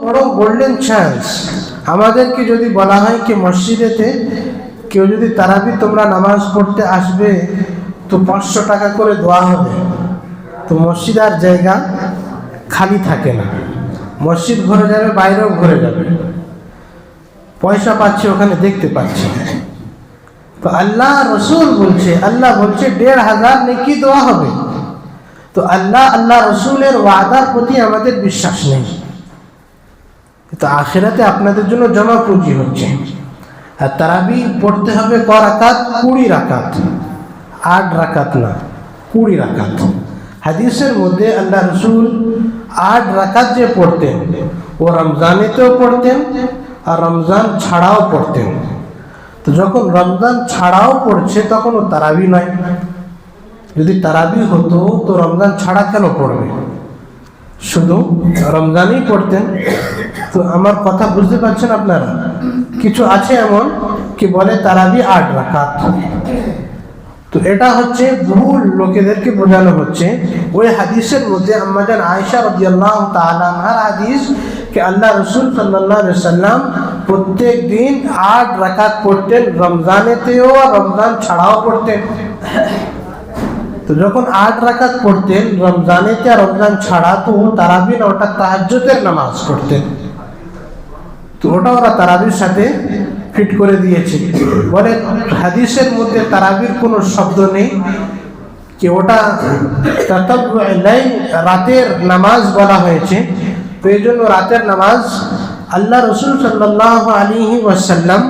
বড় golden chance. আমাদেরকে যদি বলা হয় কি মসজিদেতে কেউ যদি তারাবি তোমরা নামাজ পড়তে আসবে তো 500 টাকা করে দেওয়া হবে, তো মসজিদ আর জায়গা খালি থাকে না, মসজিদ ভরে যাবে, বাইরেও ভরে যাবে, পয়সা পাচ্ছে ওখানে দেখতে পাচ্ছে। তো আল্লাহ রসুল বলছে, আল্লাহ বলছে 1500 নেকি দেওয়া হবে। তো আল্লাহ রসুলের ওয়াদার প্রতি আমাদের বিশ্বাস নেই। তো আখিরাতে আপনাদের জন্য জমা পুঁজি হচ্ছে। আর তারাবি পড়তে হবে ক রাকাত? 20 রাকাত, 8 রাকাত না, 20 রাকাত। হাদিসের মধ্যে আল্লাহ রসুল 8 রাকাত যে পড়তেন ও রমজানেতেও পড়তেন আর রমজান ছাড়াও পড়তেন। তো যখন রমজান ছাড়াও পড়ছে তখন ও তারাবি নয়। যদি তারাবি হতো তো রমজান ছাড়া কেন পড়বে? শুধু রমজানই পড়তেন। তো আমার কথা বুঝতে পারছেন আপনারা? কিছু আছে এমন কি বলে তারাবি 8 রাকাত। তো এটা হচ্ছে ভুল লোকেদেরকে বোঝানো হচ্ছে। ওই হাদিসের মধ্যে আম্মাজান আয়েশা রাদিয়াল্লাহু তাআলা আনহার হাদিস कि अल्लाह रसूल सल्लल्लाहु अलैहि वसल्लम प्रत्येक दिन 8 রাকাত পড়তেন, রমজানেতেও আর রমজান ছাড়াও পড়তেন। তো যখন 8 রাকাত পড়তেন রমজানেতে আর রমজান ছাড়া, তো তারাবি না, ওটা তাহাজ্জুদের নামাজ পড়তেন। তো ওটা ওরা তারাবির সাথে ফিট করে দিয়েছে। বলে হাদিসের মধ্যে তারাবির কোনো শব্দ নেই कि ওটা রাতের নামাজ বলা হয়েছে। তো এই জন্য রাতের নামাজ আল্লাহ রসুল সাল্লাল্লাহু আলাইহি ওয়াসাল্লাম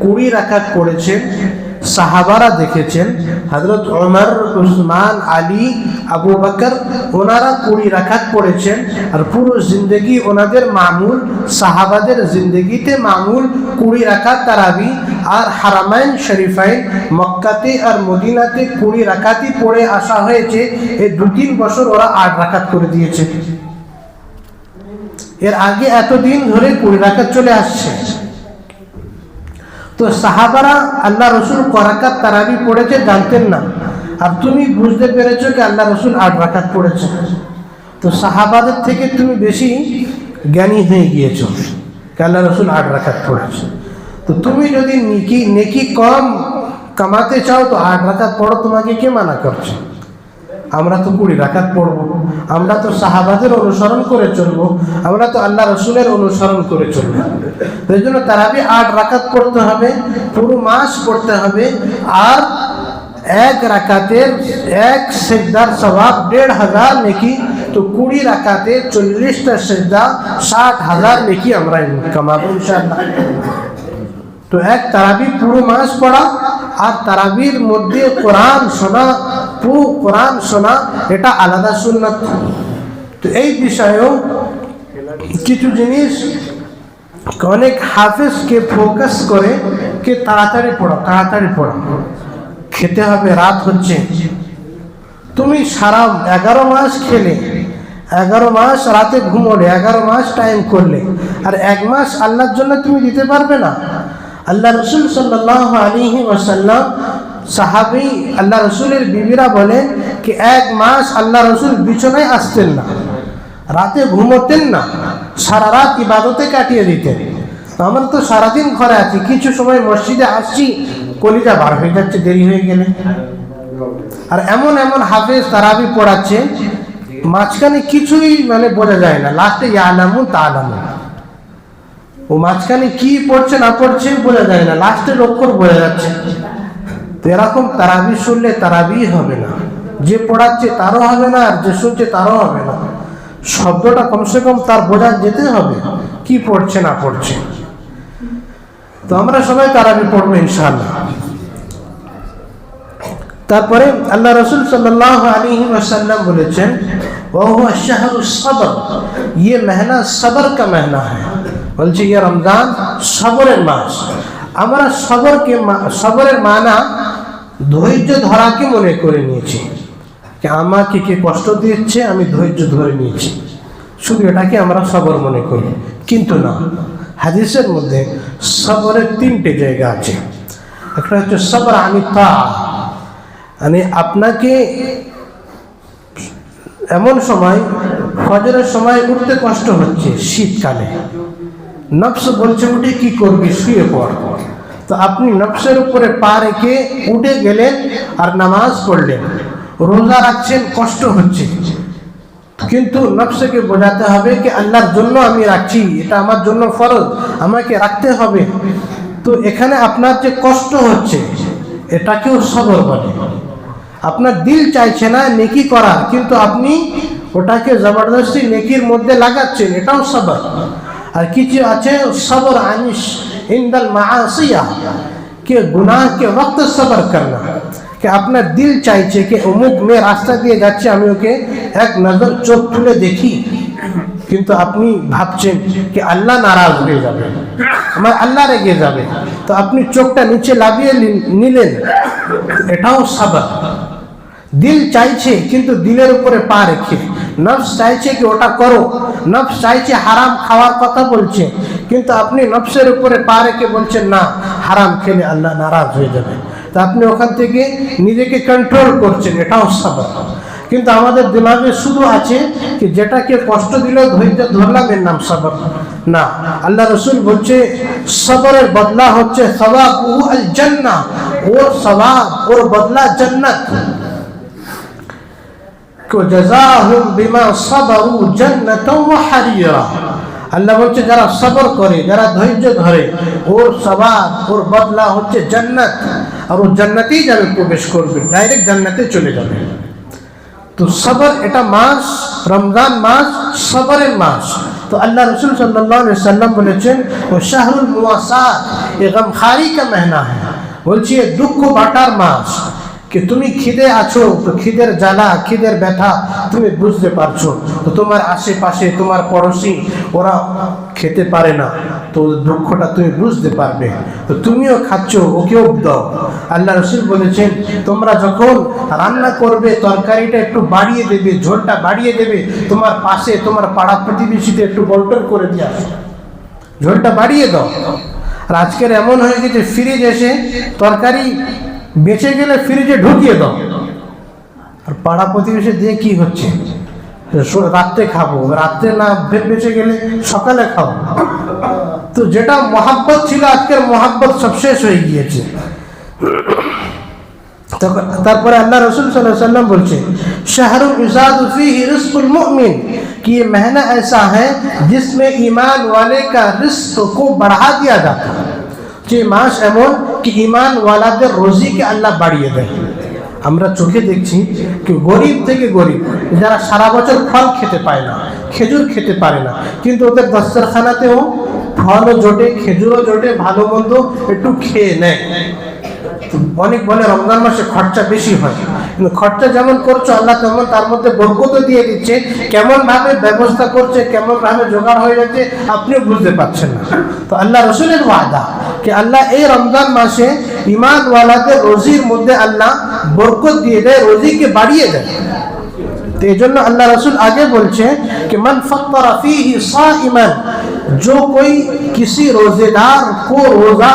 20 রাকাত পড়েছেন। সাহাবারা দেখেছেন হযরত ওমর, উসমান, আলী, আবু বকর ওনারা 20 রাকাত পড়েছেন। আর পুরো জিন্দগি ওনাদের মামুল, সাহাবাদের জিন্দগিতে মামুল 20 রাকাত তারাবি। আর হারামাইন শরীফাইন মক্কাতে আর মদিনাতে 20 রাকাতই পড়ে আসা হয়েছে। এই 2-3 বছর ওরা 8 রাকাত করে দিয়েছে। এর আগে এতদিন ধরে 20 রাকাত চলে আসছে। তো সাহাবারা আল্লাহ রসুল ক রাকাত তারাবি পড়েছে জানতেন না, আর তুমি বুঝতে পেরেছো কি আল্লাহ রসুল 8 রাকাত পড়েছে। তো সাহাবাদের থেকে তুমি বেশি জ্ঞানী হয়ে গিয়েছো কি আল্লাহ রসুল 8 রাকাত পড়েছে। তো তুমি যদি নেকি কম কামাতে চাও তো 8 রাকাত পড়ো, তোমাকে কে মানা করছে? আমরা তো 20 রাকাত পড়বো, আমরা তো সাহাবাদের অনুসরণ করে চলবো, আমরা তো আল্লাহ রসুলের অনুসরণ করে চলবো। এই জন্য তারাবি 8 রাকাত পড়তে হবে, পুরো মাস পড়তে হবে। আর 1 রাকাতের 1 সিজদার সওয়াব 1500 নেকি। তো 20 রাকাতে 40টা সিজদা 60,000 নেকি আমরা কামাবো ইনশাআল্লাহ। তো এক তারাবি পুরো মাস পড়া আর তারাবির মধ্যে কোরআন শোনা, পুরো কোরআন শোনা, এটা আলাদা সুন্নাত। তো এই বিষয়েও কিছু জিনিস অনেক হাফেজকে ফোকাস করে कि তাড়াতাড়ি পড়া, খেতে হবে, রাত হচ্ছে। তুমি সারা 11 মাস খেলে, 11 মাস রাতে ঘুমোলে, 11 মাস টাইম করলে, আর 1 মাস আল্লাহর জন্য তুমি দিতে পারবে না? আল্লাহ রসুল সাল্লাল্লাহু আলাইহি ওয়াসাল্লাম সাহাবী আল্লাহ রসুলের বিবিরা বলেন कि 1 মাস আল্লাহ রসুল বিছানায় আসতেন না, রাতে ঘুমোতেন না, সারা রাত ইবাদতে কাটিয়ে দিতেন। আমরা তো সারাদিন ঘরে আছি, কিছু সময় মসজিদে আসছি, কলিজা বার হয়ে যাচ্ছে দেরি হয়ে গেলে। আর এমন হাফেজ তারাবি পড়াচ্ছে মাঝখানে কিছুই মানে বোঝা যায় না, লাস্টে ইয়ালামু তালামু, ও মাঝখানে কি পড়ছে না পড়ছে বোঝা যায় না, লাস্টে অক্ষর বোঝা যাচ্ছে। তো এরকম তারাবি শুনলে তারাবি হবে না, যে পড়াচ্ছে তারও হবে না, আর যে শুনছে তারও হবে না। শব্দটা কমসে কম তার বোঝা যেতে হবে কি পড়ছে না পড়ছে। তো আমরা সবাই তারাবি পড়বো ইনশাআল্লাহ। তারপরে আল্লাহ রসুল সাল্লাল্লাহু আলাইহি ওয়াসাল্লাম বলেছেন ওয়া শাহরুস সবর, ये महीना सबर का महीना है। বলছে ये রমজান সবরের মাস। আমরা সবরের মানা ধৈর্য ধরাকে মনে করে নিয়েছি, আমাকে কে কষ্ট দিচ্ছে আমি ধৈর্য ধরে নিয়েছি, শুধু এটাকে আমরা সবর মনে করি। কিন্তু না, হাদিসের মধ্যে সবরের 3টে জায়গা আছে। একটা হচ্ছে সবর আনি তা, মানে আপনাকে এমন সময় ফজরের সময় উঠতে কষ্ট হচ্ছে শীতকালে, নফস বলছে উঠে কি করবি, শুয়ে পড়। তো আপনি নফসের উপরে পা রেখে উঠে গেলেন আর নামাজ পড়লেন। রোজা রাখছেন, কষ্ট হচ্ছে, কিন্তু নফসকে বোঝাতে হবে কি আল্লাহর জন্য আমি রাখছি, এটা আমার জন্য ফরজ, আমাকে রাখতে হবে। তো এখানে আপনার যে কষ্ট হচ্ছে এটাকেও সবর বলে। আপনার দিল চাইছে না নেকি করার, কিন্তু আপনি ওটাকে জবরদস্তি নেকির মধ্যে লাগাচ্ছেন, এটাও সবর। আর কিছু আছে সবর আনিশ ইনদাল মাআসিয়া, कि गुनाह के वक्त सब्र करना, कि अपना दिल চাইছে कि অমুক মেয়ে রাস্তা দিয়ে যাচ্ছে, আমি ওকে এক নজর চোখ তুলে দেখি, কিন্তু আপনি ভাবছেন कि আল্লাহ নারাজ হয়ে যাবে, আমার আল্লাহ রেগে যাবে, তো আপনি চোখটা নিচে লাভিয়ে নিলেন, এটাও সবর। দিল চাইছে কিন্তু দিলের উপরে পা রেখে, নফস চাইছে কি ওটা করো, নফস চাইছে হারাম খাওয়ার কথা বলছে, কিন্তু আপনি নফসের উপরে পা রেখে বলছেন না, হারাম খেলে আল্লাহ নারাজ হয়ে যাবে, তো আপনি ওখান থেকে নিজেকে কন্ট্রোল করছেন, এটাও সবর। কিন্তু আমাদের দিমাগে শুধু আছে কি যেটাকে কষ্ট দিল ধৈর্য ধরলাম, এর নাম সবর না। আল্লাহ রসুল বলছে সবরের বদলা হচ্ছে সওয়াবুহু আল জান্নাহ, ওর সওয়াব ওর বদলা জান্নাত। জাযাহুম বিমা সাবারু জান্নাতাও ওয়া হারিরা, আল্লাহ বলছে যারা সবর করে, যারা ধৈর্য ধরে, ওর সওয়াব ওর বদলা হচ্ছে জান্নাত, আর ও জান্নাতেই যাবে, প্রবেশ করবে, ডাইরেক্ট জান্নাতে চলে যাবে। তো সবর, এটা মাস রমজান মাস সবরের মাস। তো আল্লাহ রসুল সাল্লাল্লাহু আলাইহি ওয়াসাল্লাম বলেছেন ও শাহরুল মুওয়াসাত, এ গমখারি কা মহিনা है, বলছি দুঃখ বাটার মাস। कि তুমি খিদে আছো, তো খিদের জ্বালা খিদের ব্যথা তুমি বুঝতে পারছো, তো তোমার আশেপাশে তোমার পড়োশি ওরা খেতে পারে না, তো দুঃখটা তুমি বুঝতে পারবে, তো তুমিও খাচ্ছ, ওকেও দাও। আল্লাহ রসুল বলেছেন তোমরা যখন রান্না করবে তরকারিটা একটু বাড়িয়ে দেবে, ঝোলটা বাড়িয়ে দেবে, তোমার পাশে তোমার পাড়া প্রতিবেশীতে একটু বন্টন করে দিয়ে আসো, ঝোলটা বাড়িয়ে দাও। আর আজকের এমন হয়ে গেছে ফ্রিজ এসে তরকারি বেঁচে গেলে ফ্রিজে ঢুকিয়ে দাও, আর পাড়া প্রতিবেশী দিয়ে কি হচ্ছে, রাত্রে খাবো, রাত্রে না বেঁচে গেলে সকালে খাবো। তো যেটা মহাব্বত ছিল আজকের মহাব্বত সব শেষ হয়ে গিয়েছে। তারপরে আল্লাহ রসুল সাল্লাল্লাহু আলাইহি ওয়াসাল্লাম বলছে শাহরুল ইজাদু ফীহি रिस्कुल मुमिन, कि ये महीना ऐसा है जिसमें ईमान वाले का रिस्क को बढ़ा दिया जाता है। যে মাস এমন কি ঈমান ওয়ালাদের রোজিকে আল্লাহ বাড়িয়ে দেয়। আমরা চোখে দেখছি কি গরিব থেকে গরিব, যারা সারা বছর ফল খেতে পায় না, খেজুর খেতে পারে না, কিন্তু ওদের দস্তরখানাতেও ফলও জোটে, খেজুরও জোটে, ভালো মন্দ একটু খেয়ে নেয়। অনেক বলে রমজান মাসে খরচা বেশি হয়, কিন্তু খরচা যেমন করছো আল্লাহ তেমন তার মধ্যে বরকতও দিয়ে দিচ্ছে, কেমন ভাবে ব্যবস্থা করছে, কেমন ভাবে জোগাড় হয়ে যাচ্ছে আপনিও বুঝতে পারছেন না। তো আল্লাহ রসুলের ওয়াদা कि अल्लाह ए रमजान मासे ईमान वालाদের রোজির মধ্যে আল্লাহ বরকত দিয়ে দেয়, রোজিকে বাড়িয়ে দেয়। तो এজন্য আল্লাহ রসুল আগে বলছে कि मन फत्तर फीही साइमन, जो कोई किसी रोजेदार को रोजा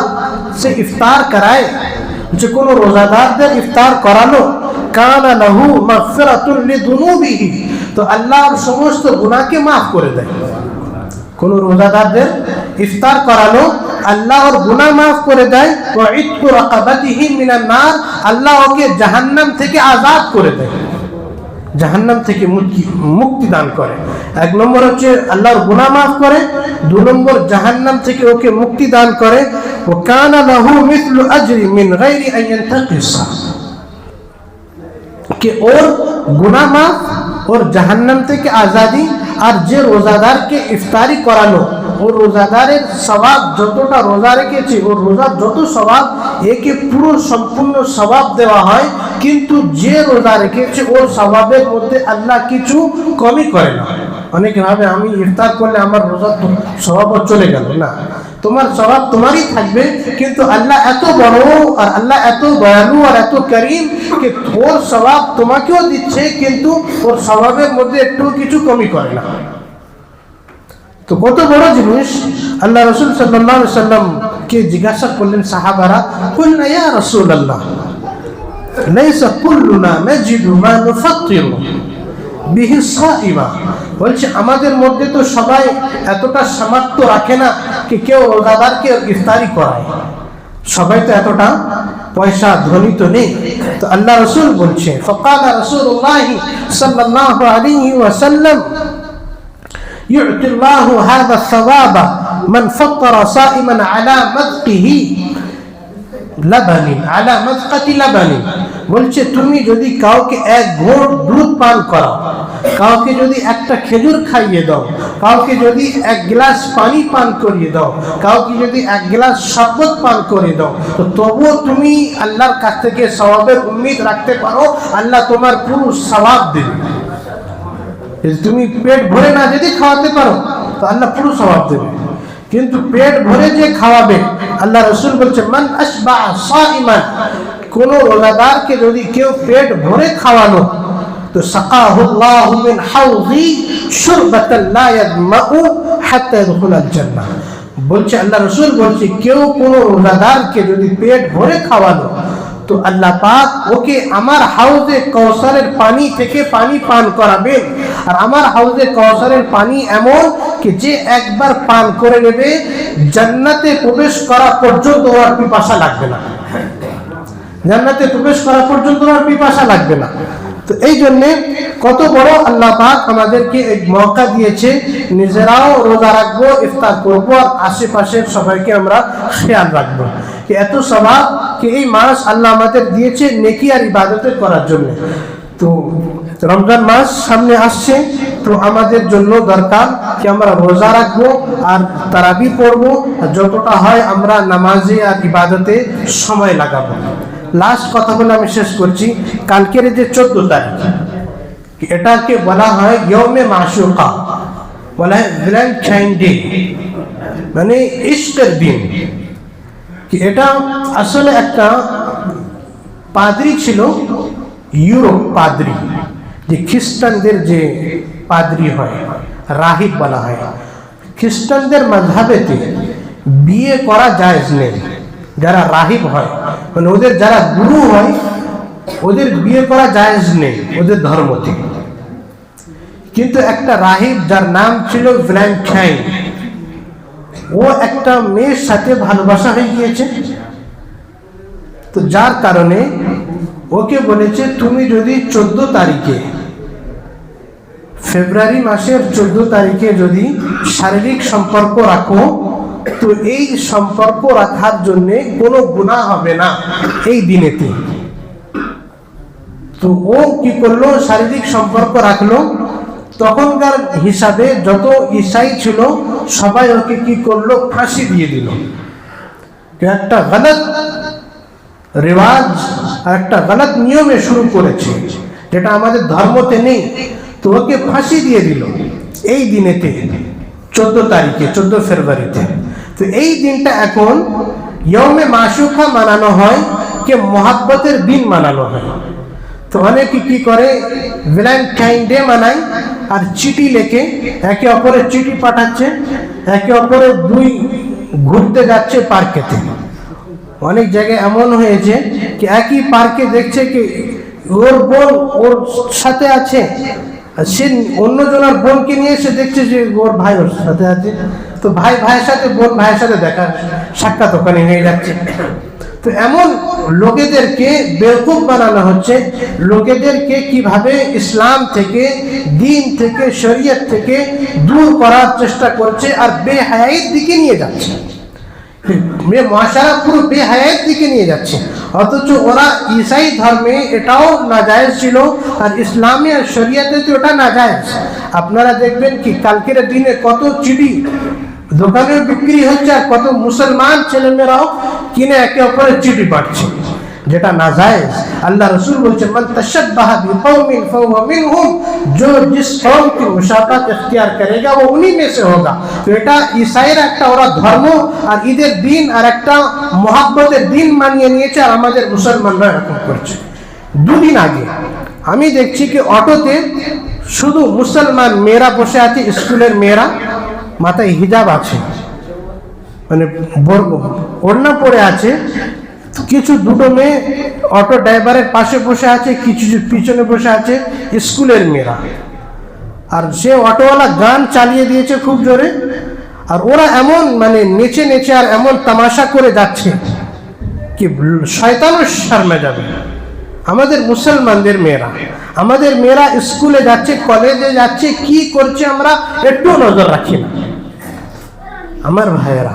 से इफ्तार कराए, যে কোনো রোজাদারদের ইফতার করানো, কানা লাহু মাগফিরাতুন লিযুনুবিহি, তো আল্লাহর সমস্ত গুনাহকে মাফ করে দেয়। কোন রোজাদারদের ইফতার করানো আল্লাহ ওর গুনাহ মাফ করে দেয়, ওয়া ইতকু রাকাবাতিহি মিনান নার, আল্লাহ ওকে জাহান্নাম থেকে আজাদ করে দেয়, জাহান্নাম থেকে মুক্তি দান করে। এক নম্বর হচ্ছে আল্লাহর গুনাহ মাফ করে, দুই নম্বর জাহান্নাম থেকে ওকে মুক্তি দান করে। ওয়া কানা লাহু মিসলু আজরি মিন গায়রি আন ইয়ানতাকিসা, कि और गुनाह माफ और जहन्नम থেকে আজাদি। আর যে রোজাদারকে ইফতারি করানো, ও রোজাদারের সওয়াব যতটা রোজা রেখেছে ওর রোজার যত সওয়াব একে পুরো সম্পূর্ণ সওয়াব দেওয়া হয়, কিন্তু যে রোজা রেখেছে ওর সওয়াবের মধ্যে আল্লাহ কিছু কমই করে না। অনেকে ভাবে আমি ইফতার করলে আমার রোজার সওয়াব চলে গেল, না, তোমার সওয়াব তোমারই থাকবে, কিন্তু আল্লাহ এত বড় আর আল্লাহ এত দয়ালু আর এত করিম যে ওর সওয়াব তোমাকেও দিচ্ছে, কিন্তু ওর সওয়াবের মধ্যে একটু কিছু কমই করে না। তো কত বড় জিনিস। আল্লাহ রসুল সাল্লাল্লাহু আলাইহি ওয়াসাল্লাম কে জিজ্ঞাসা করলেন সাহাবারা, কুলনা ইয়া রাসূলুল্লাহ লাইসা কুল্লুনা নাজিদু মা নুফাত্তিরু, বিহি সাইমা, বলছে আমাদের মধ্যে তো সবাই এতটা সামর্থ্য রাখে না কি কেউ রোজাদারকে ইফতারি করায়, সবাই তো এতটা পয়সা ধনী তো নেই। তো আল্লাহ রসুল বলছে ফাকালা রাসূলুল্লাহ সাল্লাল্লাহু আলাইহি ওয়াসাল্লাম يعطي الله هذا الثواب من فطر صائما على مذقه لبن على مذقة لبن। বলছে তুমি যদি কাউকে এক ঘোট দুধ পান করাও, কাউকে যদি একটা খেজুর খাইয়ে দাও, কাউকে যদি এক গ্লাস পানি পান করিয়ে দাও, কাউকে যদি এক গ্লাস শরবত পান করে দাও, তো তবুও তুমি আল্লাহর কাছ থেকে সওয়াবের উম্মিদ রাখতে পারো, আল্লাহ তোমার পুরো সওয়াব দেবে। তুমি পেট ভরে না যদি খাওয়াতে পারো তো আল্লাহ পুরো সওয়াব দেবে, কিন্তু পেট ভরে যে খাওয়াবে, আল্লাহ রসুল বলছে মান আশবা সাইমান, কোন রোজাদারকে যদি কেউ পেট ভরে খাওয়ানো তো সাকাহুল্লাহু মিন হাউযি শুরবাতান লা ইয়াদমাউ হাত্তা ইয়াদখুলাল জান্নাহ। বলছে আল্লাহ রসুল বলছে কেউ কোন রোজাদারকে যদি পেট ভরে খাওয়ানো তো আল্লাহ পাক ওকে আমার হাউজে কাউসারের পানি থেকে পানি পান করাবেন। আর আমার হাউজে কাউসারের পানি এমন কি যে একবার পান করে নেবে জান্নাতে প্রবেশ করা পর্যন্ত ওর পিপাসা লাগবে না, জান্নাতে প্রবেশ করা পর্যন্ত ওর পিপাসা লাগবে না। তো এই জন্যে কত বড় আল্লাহ পাক আমাদেরকে এক মৌকা দিয়েছে, নিজেরাও রোজা রাখবো, ইফতার করবো, আর আশেপাশের সবাইকে আমরা খেয়াল রাখবো কি এত স্বভাব কি এই মাস আল্লাহ আমাদের দিয়েছে নেকি আর ইবাদত করার জন্য। তো রমজান মাস সামনে আসছে, তো আমাদের জন্য দরকার কি আমরা রোজা রাখবো আর তারাবি পড়বো, যতটা হয় আমরা নামাজে আর ইবাদতে সময় লাগাবো। লাস্ট কথা বলে আমি শেষ করছি, কালকের যে 14 তারিখ এটাকে বলা হয় ইয়মে মাশুকা, বলা হয় ভ্যালেন্টাইন ডে, মানে ইশকের দিন। এটা আসলে একটা পাদ্রী ছিল, ইউরোপ পাদ্রী, যে খ্রিস্টানদের যে পাদ্রী হয়, রাহিব বলা হয়। খ্রিস্টানদের মাযহাবেতে বিয়ে করা জায়েজ নেই, যারা রাহিব হয় মানে ওদের যারা গুরু হয় ওদের বিয়ে করা জায়েজ নেই ওদের ধর্মতে। কিন্তু একটা রাহিব যার নাম ছিল ভ্যালেন্টাইন, ও একটা মেয়ের সাথে ভালোবাসা হয়ে গিয়েছে, তো যার কারণে ওকে বলেছে তুমি যদি 14 তারিখে, ফেব্রুয়ারি মাসের 14 তারিখে যদি শারীরিক সম্পর্ক রাখো তো এই সম্পর্ক রাখার জন্য কোনো গুনাহ হবে না এই দিনেতে। তো ও কি করলো, শারীরিক সম্পর্ক রাখলো। তখনকার হিসাবে যত ঈসাই ছিল সবাই ওকে কি করলো, ফাঁসি দিয়ে দিল। একটা গলত রেওয়াজ আর একটা গলত নিয়মে শুরু করেছে যেটা আমাদের ধর্মতে নেই, তো ওকে ফাঁসি দিয়ে দিল এই দিনেতে 14 তারিখে, 14 ফেব্রুয়ারিতে। তো এই দিনটা এখন ইয়মে মাশুকা মানানো হয়, কে মোহাব্বতের দিন মানানো হয়। তো অনেকে কি করে, ভ্যালেন্টাইন ডে মানায় আর চিঠি লেখে একে অপরের চিঠি পাঠাচ্ছে, একে অপরের দুই ঘুরতে যাচ্ছে পার্কেতে। অনেক জায়গায় এমন হয়েছে কি একই পার্কে দেখছে কি ওর বোন ওর সাথে আছে, সে অন্যজনের বোনকে নিয়ে এসে দেখছে যে ওর ভাই ওর সাথে আছে, তো ভাই ভাইয়ের সাথে বোন ভাইয়ের সাথে দেখা সাক্ষাৎ ওখানে হয়ে যাচ্ছে। তো এমন লোকেদেরকে বেওকুফ বানানো হচ্ছে, লোকেদেরকে কিভাবে ইসলাম থেকে, দিন থেকে, শরীয়ত থেকে দূর করার চেষ্টা করছে আর বেহায়ার দিকে নিয়ে যাচ্ছে। মুআশারা পুরো বেহায়ার দিকে নিয়ে যাচ্ছে, অথচ ওরা ঈসাই ধর্মে এটাও নাজায়েজ ছিল আর ইসলামী আর শরীয়তে তো ওটা নাজায়েজ। আপনারা দেখবেন কি কালকের দিনে কত চিঠি দোকানে বিক্রি হচ্ছে আর কত মুসলমান ছেলেমেয়েরাও কিনে একে অপরের চিঠি পাচ্ছে, যেটা নাজায়েজ। আল্লাহ রসুল বলছেন মান তাশাব্বাহা বিকওমিন ফাহুয়া মিনহুম, जो जिस कौम की मुशाबाहत इख्तियार करेगा वो उन्हीं में से होगा। তো এটা ঈসাইয়ের একটা ওরা ধর্ম আর ঈদের দিন আর একটা মুহাব্বতের দিন মানিয়ে নিয়েছে, আর আমাদের মুসলমানরা এরকম করছে। দুদিন আগে আমি দেখছি কি অটোতে শুধু মুসলমান মেয়েরা বসে আছে, স্কুলের মেয়েরা, মাথায় হিজাব আছে, মানে ওড়না পরে আছে, কিছু দুটো মেয়ে অটো ড্রাইভারের পাশে বসে আছে, কিছু পিছনে বসে আছে স্কুলের মেয়েরা। আর সে অটোওয়ালা গান চালিয়ে দিয়েছে খুব জোরে, আর ওরা এমন মানে নেচে নেচে আর এমন তামাশা করে যাচ্ছে কি শয়তানও শর্মে যাবে। আমাদের মুসলমানদের মেয়েরা, আমাদের মেয়েরা স্কুলে যাচ্ছে, কলেজে যাচ্ছে, কি করছে আমরা একটু নজর রাখি না। আমার ভাইয়েরা,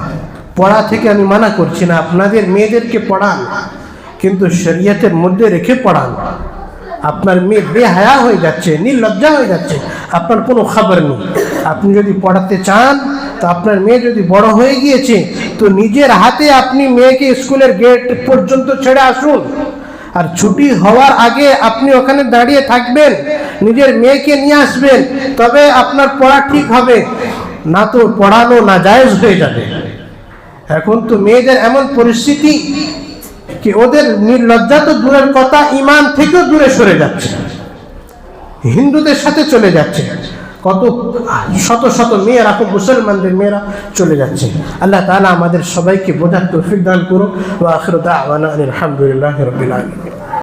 পড়া থেকে আমি মানা করছি না, আপনাদের মেয়েদেরকে পড়ান, কিন্তু শরীয়তের মধ্যে রেখে পড়ান। আপনার মেয়ে বেহায়া হয়ে যাচ্ছে, নির্লজ্জা হয়ে যাচ্ছে, আপনার কোনো খবর নেই। আপনি যদি পড়াতে চান, তো আপনার মেয়ে যদি বড় হয়ে গিয়েছে, তো নিজের হাতে আপনি মেয়েকে স্কুলের গেট পর্যন্ত ছেড়ে আসুন, আর ছুটি হওয়ার আগে আপনি ওখানে দাঁড়িয়ে থাকবেন, নিজের মেয়েকে নিয়ে আসবেন, তবে আপনার পড়া ঠিক হবে, না তো পড়ানো নাজায়েজ হয়ে যাবে। এখন তো মেয়েদের এমন পরিস্থিতি কি ওদের নির্লজ্জা তো দূরের কথা, ঈমান থেকেও দূরে সরে যাচ্ছে, হিন্দুদের সাথে চলে যাচ্ছে। কত শত শত মেয়েরা, খুব মুসলমানদের মেয়েরা চলে যাচ্ছে। আল্লাহ তাআলা আমাদের সবাইকে বোঝার তৌফিক দান করুন। ওয়া আখিরু দাওয়ানা আলহামদুলিল্লাহি রাব্বিল আলামিন।